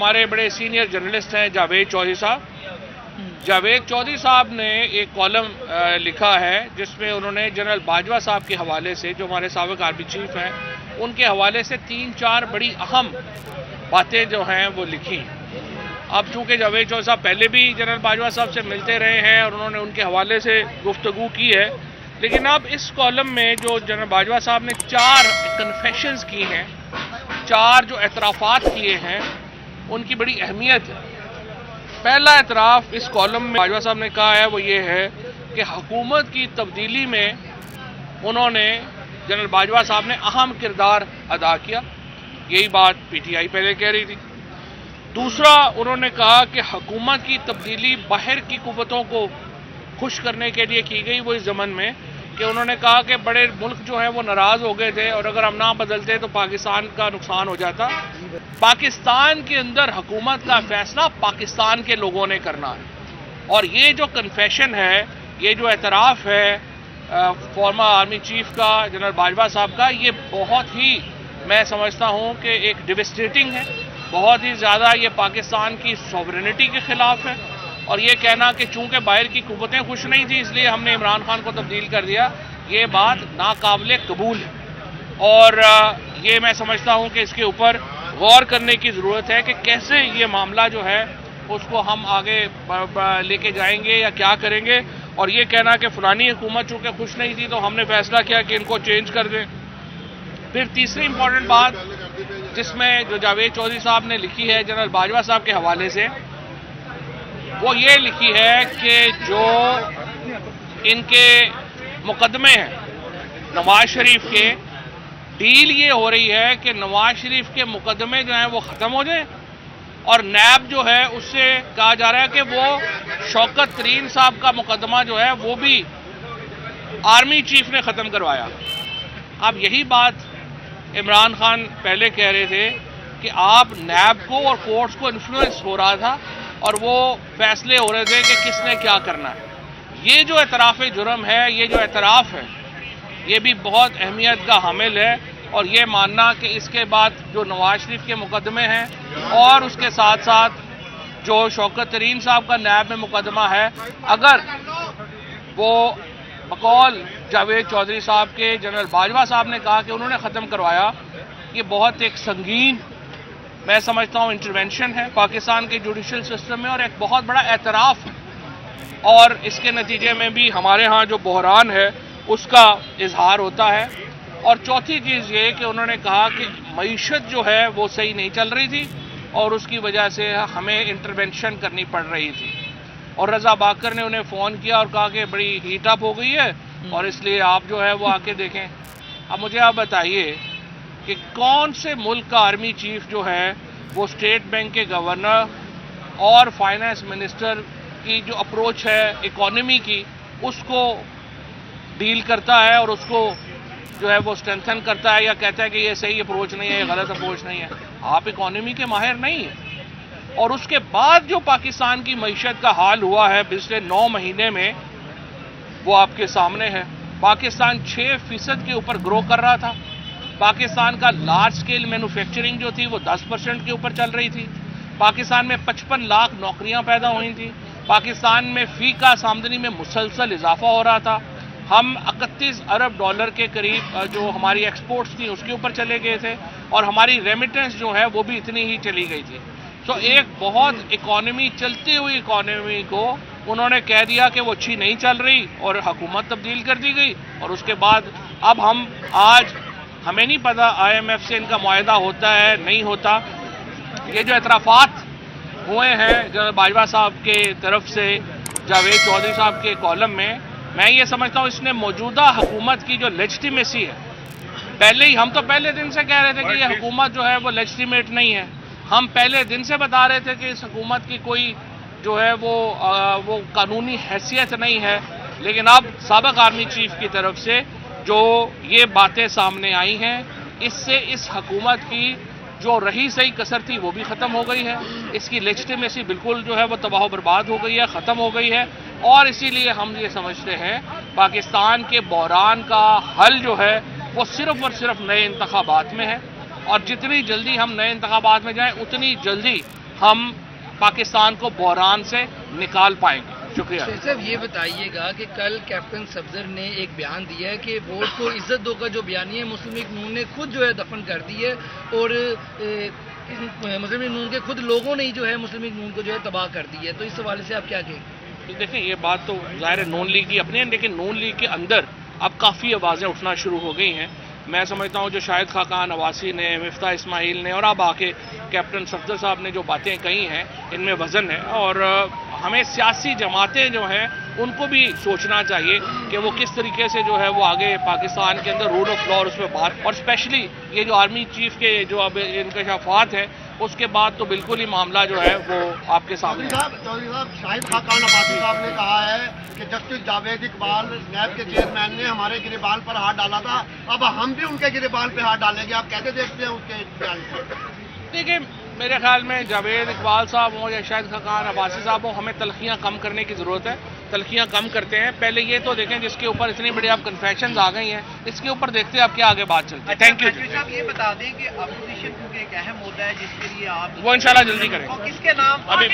ہمارے بڑے senior journalist ہیں جاوید چودھری صاحب. جاوید چودھری صاحب نے ایک کالم لکھا ہے جس میں انہوں نے جنرل باجوہ صاحب کے حوالے سے، جو ہمارے سابق آرمی چیف ہیں، ان کے حوالے سے 3-4 بڑی اہم باتیں جو ہیں وہ لکھی. اب چونکہ جاوید چودھری صاحب پہلے بھی جنرل باجوہ صاحب سے ملتے رہے ہیں اور انہوں نے ان کے حوالے سے گفتگو کی ہے، لیکن اب اس کالم میں جو جنرل باجوہ صاحب نے 4 کنفیشنز کی ہیں، 4 جو اعترافات کیے ہیں، ان کی بڑی اہمیت ہے. پہلا اعتراف اس کالم میں باجوہ صاحب نے کہا ہے وہ یہ ہے کہ حکومت کی تبدیلی میں انہوں نے، جنرل باجوہ صاحب نے اہم کردار ادا کیا. یہی بات پی ٹی آئی پہلے کہہ رہی تھی. دوسرا انہوں نے کہا کہ حکومت کی تبدیلی باہر کی قوتوں کو خوش کرنے کے لیے کی گئی، وہ اس ضمن میں کہ انہوں نے کہا کہ بڑے ملک جو ہیں وہ ناراض ہو گئے تھے اور اگر ہم نہ بدلتے تو پاکستان کا نقصان ہو جاتا. پاکستان کے اندر حکومت کا فیصلہ پاکستان کے لوگوں نے کرنا ہے. اور یہ جو کنفیشن ہے، یہ جو اعتراف ہے فارمر آرمی چیف کا، جنرل باجوہ صاحب کا، یہ بہت ہی میں سمجھتا ہوں کہ ایک ڈیوسٹیٹنگ ہے، بہت ہی زیادہ یہ پاکستان کی سوورنٹی کے خلاف ہے. اور یہ کہنا کہ چونکہ باہر کی قوتیں خوش نہیں تھیں اس لیے ہم نے عمران خان کو تبدیل کر دیا، یہ بات ناقابل قبول ہے. اور یہ میں سمجھتا ہوں کہ اس کے اوپر غور کرنے کی ضرورت ہے کہ کیسے یہ معاملہ جو ہے اس کو ہم آگے لے کے جائیں گے یا کیا کریں گے. اور یہ کہنا کہ فلانی حکومت چونکہ خوش نہیں تھی تو ہم نے فیصلہ کیا کہ ان کو چینج کر دیں. پھر تیسری امپورٹنٹ بات جس میں جو جاوید چودھری صاحب نے لکھی ہے جنرل باجوہ صاحب کے حوالے سے، وہ یہ لکھی ہے کہ جو ان کے مقدمے ہیں نواز شریف کے، ڈیل یہ ہو رہی ہے کہ نواز شریف کے مقدمے جو ہیں وہ ختم ہو جائیں اور نیب جو ہے اس سے کہا جا رہا ہے کہ وہ شوکت ترین صاحب کا مقدمہ جو ہے وہ بھی آرمی چیف نے ختم کروایا. اب یہی بات عمران خان پہلے کہہ رہے تھے کہ آپ نیب کو اور کورٹس کو انفلوئنس ہو رہا تھا اور وہ فیصلے ہو رہے تھے کہ کس نے کیا کرنا ہے. یہ جو اعتراف جرم ہے، یہ جو اعتراف ہے، یہ بھی بہت اہمیت کا حامل ہے. اور یہ ماننا کہ اس کے بعد جو نواز شریف کے مقدمے ہیں اور اس کے ساتھ ساتھ جو شوکت ترین صاحب کا نیب میں مقدمہ ہے، اگر وہ بقول جاوید چودھری صاحب کے جنرل باجوہ صاحب نے کہا کہ انہوں نے ختم کروایا، یہ بہت ایک سنگین میں سمجھتا ہوں انٹرونشن ہے پاکستان کے جوڈیشل سسٹم میں اور ایک بہت بڑا اعتراف ہے. اور اس کے نتیجے میں بھی ہمارے ہاں جو بحران ہے اس کا اظہار ہوتا ہے. اور چوتھی چیز یہ کہ انہوں نے کہا کہ معیشت جو ہے وہ صحیح نہیں چل رہی تھی اور اس کی وجہ سے ہمیں انٹرونشن کرنی پڑ رہی تھی. اور رضا باکر نے انہیں فون کیا اور کہا کہ بڑی ہیٹ اپ ہو گئی ہے اور اس لیے آپ جو ہے وہ آ کے دیکھیں. اب مجھے آپ بتائیے کہ کون سے ملک کا آرمی چیف جو ہے وہ اسٹیٹ بینک کے گورنر اور فائنانس منسٹر کی جو اپروچ ہے اکانومی کی اس کو ڈیل کرتا ہے اور اس کو جو ہے وہ اسٹرینتھن کرتا ہے یا کہتا ہے کہ یہ صحیح اپروچ نہیں ہے، یہ غلط اپروچ نہیں ہے. آپ اکانومی کے ماہر نہیں ہیں. اور اس کے بعد جو پاکستان کی معیشت کا حال ہوا ہے پچھلے 9 مہینے میں وہ آپ کے سامنے ہے. پاکستان 6% کے اوپر گرو کر رہا تھا. پاکستان کا لارج سکیل مینوفیکچرنگ جو تھی وہ 10% کے اوپر چل رہی تھی. پاکستان میں 55 لاکھ نوکریاں پیدا ہوئی تھیں. پاکستان میں فی کا آمدنی میں مسلسل اضافہ ہو رہا تھا. ہم 31 ارب ڈالر کے قریب جو ہماری ایکسپورٹس تھیں اس کے اوپر چلے گئے تھے اور ہماری ریمیٹنس جو ہے وہ بھی اتنی ہی چلی گئی تھی. تو ایک بہت اکانومی، چلتی ہوئی اکانومی کو انہوں نے کہہ دیا کہ وہ اچھی نہیں چل رہی اور حکومت تبدیل کر دی گئی. اور اس کے بعد اب آج ہمیں نہیں پتا آئی ایم ایف سے ان کا معاہدہ ہوتا ہے نہیں ہوتا. یہ جو اعترافات ہوئے ہیں جنرل باجوہ صاحب کے طرف سے جاوید چودھری صاحب کے کالم میں یہ سمجھتا ہوں اس نے موجودہ حکومت کی جو لیجٹیمیسی ہے، پہلے ہی ہم تو پہلے دن سے کہہ رہے تھے کہ یہ حکومت جو ہے وہ لیجٹیمیٹ نہیں ہے. ہم پہلے دن سے بتا رہے تھے کہ اس حکومت کی کوئی جو ہے وہ قانونی حیثیت نہیں ہے. لیکن اب سابق آرمی چیف کی طرف سے جو یہ باتیں سامنے آئی ہیں، اس سے اس حکومت کی جو رہی صحیح کسر تھی وہ بھی ختم ہو گئی ہے. اس کی لیجٹیمیسی بالکل جو ہے وہ تباہ و برباد ہو گئی ہے، ختم ہو گئی ہے. اور اسی لیے ہم یہ سمجھتے ہیں پاکستان کے بحران کا حل جو ہے وہ صرف اور صرف نئے انتخابات میں ہے. اور جتنی جلدی ہم نئے انتخابات میں جائیں اتنی جلدی ہم پاکستان کو بحران سے نکال پائیں گے. شکریہ. صاحب یہ بتائیے گا کہ کل کیپٹن صفدر نے ایک بیان دیا ہے کہ ووٹ کو عزت دو کا جو بیانیہ ہے مسلم لیگ نون نے خود جو ہے دفن کر دی ہے، اور مسلم لیگ نون کے خود لوگوں نے ہی جو ہے مسلم لیگ نون کو جو ہے تباہ کر دی ہے. تو اس حوالے سے آپ کیا کہیں گے؟ دیکھیں یہ بات تو ظاہر ہے نون لیگ کی اپنی ہے، لیکن نون لیگ کے اندر اب کافی آوازیں اٹھنا شروع ہو گئی ہیں. میں سمجھتا ہوں جو شاہد خاقان عواسی نے، مفتاح اسماعیل نے، اور اب آ کے کیپٹن صفدر صاحب نے جو باتیں کہی ہیں ان میں وزن ہے، اور ہمیں سیاسی جماعتیں جو ہیں ان کو بھی سوچنا چاہیے کہ وہ کس طریقے سے جو ہے وہ آگے پاکستان کے اندر رول آف لا اور اس پہ بات، اور اسپیشلی یہ جو آرمی چیف کے جو اب انکشافات ہیں اس کے بعد تو بالکل ہی معاملہ جو ہے وہ آپ کے سامنے. چودھری صاحب شاہد خاقان عباسی صاحب نے کہا ہے کہ جسٹس جاوید اقبال نیب کے چیئرمین نے ہمارے گریبان پر ہاتھ ڈالا تھا، اب ہم بھی ان کے گریبان پہ ہاتھ ڈالیں گے. آپ کیسے دیکھتے ہیں اس کے بیان کو؟ دیکھیں میرے خیال میں جاوید اقبال صاحب ہوں یا شاہد خاقان عباسی صاحب ہوں، ہمیں تلخیاں کم کرنے کی ضرورت ہے. تلخیاں کم کرتے ہیں. پہلے یہ تو دیکھیں جس کے اوپر اتنی بڑی اب کنفیکشنز آ گئی ہیں، اس کے اوپر دیکھتے ہیں اب کیا آگے بات چلتی ہے. Thank you. صاحب یہ بتا دیں کہ اپوزیشن کیونکہ ایک اہم مدعا ہے جس کے لیے آپ وہ انشاءاللہ جلدی کریں. کس کے نام ابھی